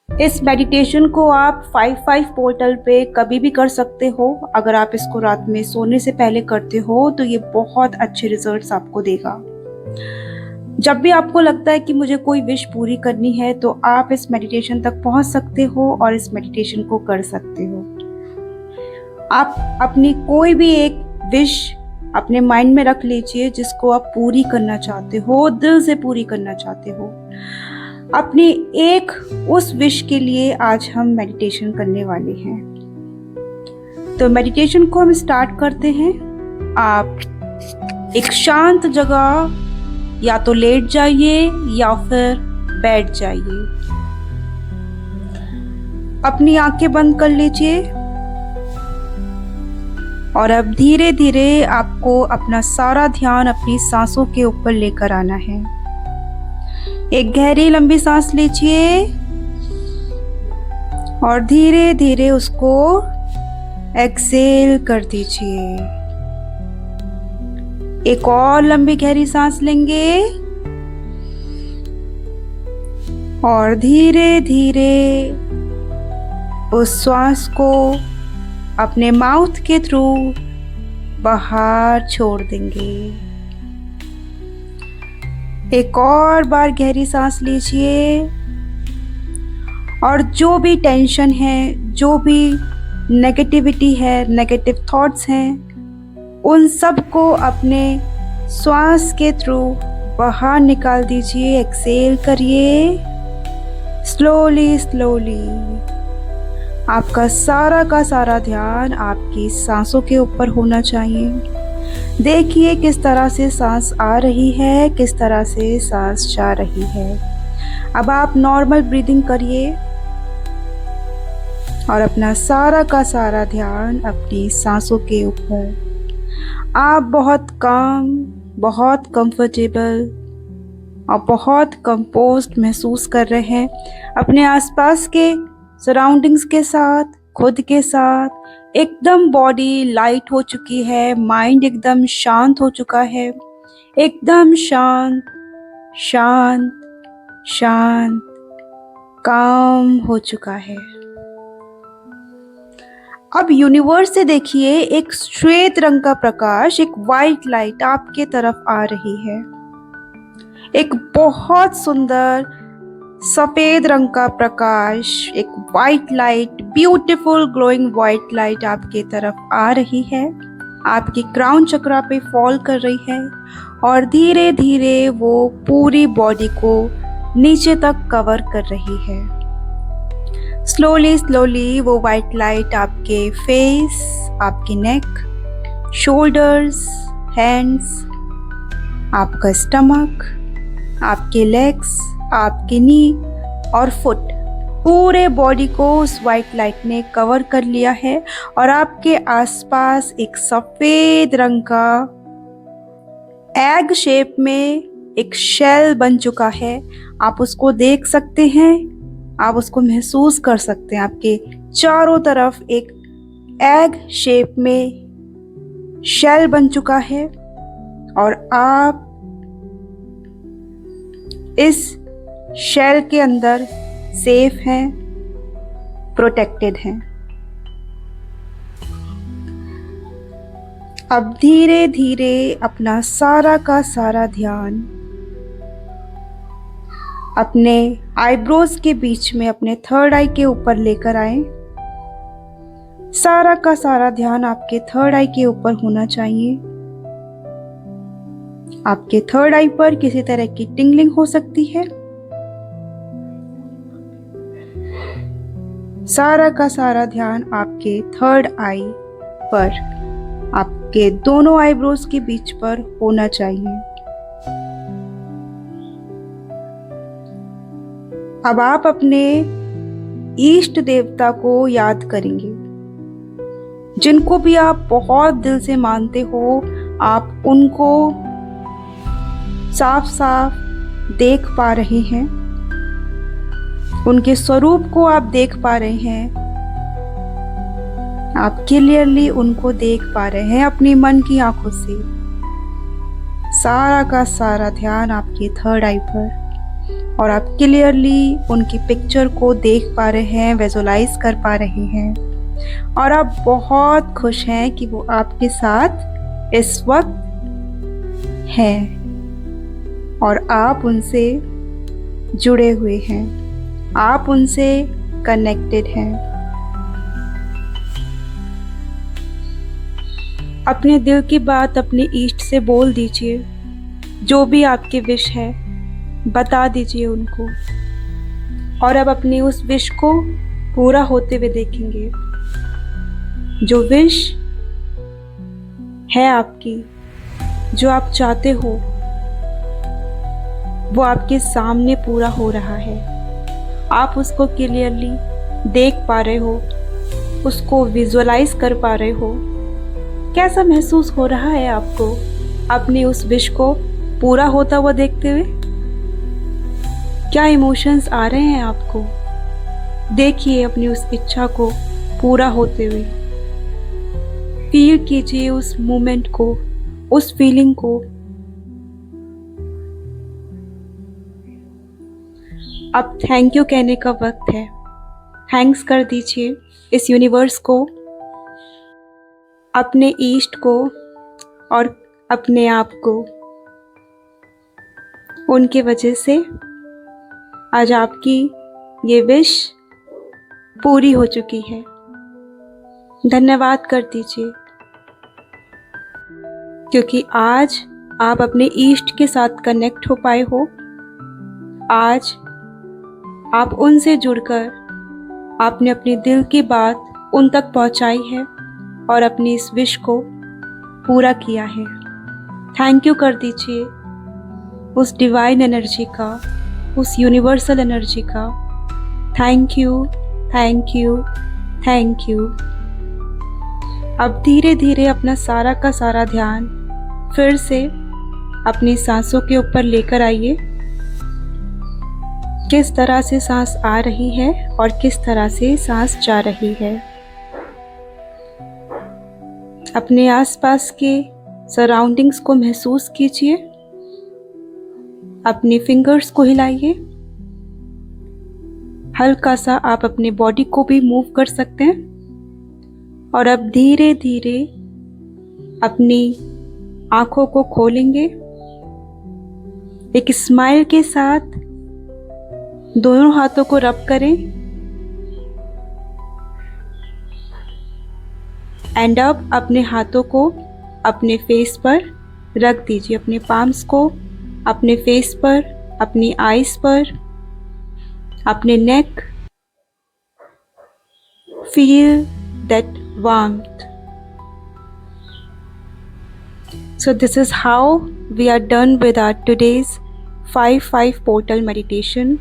इस मेडिटेशन को आप 5-5 पोर्टल पे कभी भी कर सकते हो। अगर आप इसको रात में सोने से पहले करते हो तो ये बहुत अच्छे रिजल्ट्स आपको देगा। जब भी आपको लगता है कि मुझे कोई विश पूरी करनी है तो आप इस मेडिटेशन तक पहुंच सकते हो और इस मेडिटेशन को कर सकते हो। आप अपनी कोई भी एक विश अपने माइंड में रख लीजिए जिसको आप पूरी करना चाहते हो, दिल से पूरी करना चाहते हो। अपनी एक उस विश के लिए आज हम मेडिटेशन करने वाले हैं। तो मेडिटेशन को हम स्टार्ट करते हैं। आप एक शांत जगह या तो लेट जाइए या फिर बैठ जाइए। अपनी आंखें बंद कर लीजिए और अब धीरे धीरे आपको अपना सारा ध्यान अपनी सांसों के ऊपर लेकर आना है। एक गहरी लंबी सांस लीजिए और धीरे धीरे उसको एक्सेल कर दीजिए। एक और लंबी गहरी सांस लेंगे और धीरे धीरे उस श्वास को अपने माउथ के थ्रू बाहर छोड़ देंगे। एक और बार गहरी सांस लीजिए और जो भी टेंशन है, जो भी नेगेटिविटी है, नेगेटिव थॉट्स हैं, उन सब को अपने श्वास के थ्रू बाहर निकाल दीजिए। एक्सेल करिए स्लोली स्लोली। आपका सारा का सारा ध्यान आपकी सांसों के ऊपर होना चाहिए। देखिए किस तरह से सांस आ रही है, किस तरह से सांस जा रही है। अब आप नॉर्मल ब्रीदिंग करिए और अपना सारा का सारा ध्यान अपनी सांसों के ऊपर। आप बहुत काम, बहुत कंफर्टेबल और बहुत कंपोज्ड महसूस कर रहे हैं अपने आसपास के सराउंडिंग्स के साथ, खुद के साथ। एकदम बॉडी लाइट हो चुकी है, माइंड एकदम शांत हो चुका है, एकदम शांत शांत शांत काम हो चुका है। अब यूनिवर्स से देखिए एक श्वेत रंग का प्रकाश, एक वाइट लाइट आपके तरफ आ रही है। एक बहुत सुंदर सफेद रंग का प्रकाश, एक white light, beautiful glowing white light आपके तरफ आ रही है। आपकी क्राउन चक्रा पे फॉल कर रही है और धीरे धीरे वो पूरी बॉडी को नीचे तक कवर कर रही है। स्लोली स्लोली वो वाइट लाइट आपके फेस, आपकी नेक, शोल्डर्स, हैंड्स, आपका स्टमक, आपके लेग्स, आपके नी और फुट, पूरे बॉडी को उस वाइट लाइट ने कवर कर लिया है और आपके आसपास एक सफेद रंग का एग शेप में एक शेल बन चुका है। आप उसको देख सकते हैं, आप उसको महसूस कर सकते हैं। आपके चारों तरफ एक एग शेप में शेल बन चुका है और आप इस शेल के अंदर सेफ हैं, प्रोटेक्टेड हैं। अब धीरे धीरे अपना सारा का सारा ध्यान अपने आईब्रोज के बीच में, अपने थर्ड आई के ऊपर लेकर आए। सारा का सारा ध्यान आपके थर्ड आई के ऊपर होना चाहिए। आपके थर्ड आई पर किसी तरह की टिंगलिंग हो सकती है। सारा का सारा ध्यान आपके थर्ड आई पर, आपके दोनों आईब्रोज के बीच पर होना चाहिए। अब आप अपने इष्ट देवता को याद करेंगे, जिनको भी आप बहुत दिल से मानते हो। आप उनको साफ साफ देख पा रहे हैं, उनके स्वरूप को आप देख पा रहे हैं। आप क्लियरली उनको देख पा रहे हैं अपनी मन की आंखों से। सारा का सारा ध्यान आपके थर्ड आई पर। और आप क्लियरली उनकी पिक्चर को देख पा रहे हैं, विजुलाइज कर पा रहे हैं और आप बहुत खुश हैं कि वो आपके साथ इस वक्त हैं और आप उनसे जुड़े हुए हैं, आप उनसे कनेक्टेड हैं। अपने दिल की बात अपने इष्ट से बोल दीजिए, जो भी आपकी विश है बता दीजिए उनको और अब अपनी उस विश को पूरा होते हुए देखेंगे। जो विश है आपकी, जो आप चाहते हो, वो आपके सामने पूरा हो रहा है। आप उसको क्लियरली देख पा रहे हो, उसको विजुअलाइज कर पा रहे हो। कैसा महसूस हो रहा है आपको अपनी उस विश को पूरा होता हुआ देखते हुए? क्या इमोशंस आ रहे हैं आपको? देखिए अपनी उस इच्छा को पूरा होते हुए, फील कीजिए उस मोमेंट को, उस फीलिंग को। अब थैंक यू कहने का वक्त है। थैंक्स कर दीजिए इस यूनिवर्स को, अपने इष्ट को और अपने आप को। उनके वजह से आज आपकी ये विश पूरी हो चुकी है। धन्यवाद कर दीजिए, क्योंकि आज आप अपने इष्ट के साथ कनेक्ट हो पाए हो। आज आप उनसे जुड़कर आपने अपने दिल की बात उन तक पहुंचाई है और अपनी इस विश को पूरा किया है। थैंक यू कर दीजिए उस डिवाइन एनर्जी का, उस यूनिवर्सल एनर्जी का। Thank you, thank you, thank you. अब धीरे धीरे अपना सारा का सारा ध्यान फिर से अपनी सांसों के ऊपर लेकर आइए। किस तरह से सांस आ रही है और किस तरह से सांस जा रही है। अपने आसपास के सराउंडिंग्स को महसूस कीजिए। अपनी फिंगर्स को हिलाइए। हल्का सा आप अपने बॉडी को भी मूव कर सकते हैं और अब धीरे धीरे अपनी आंखों को खोलेंगे। एक स्माइल के साथ दोनों हाथों को रब करें एंड अब अपने हाथों को अपने फेस पर रख दीजिए। अपने पाम्स को अपने फेस पर, अपनी आईज पर, अपने neck. Feel that warmth. So this is how we are done with our today's 5-5 portal meditation.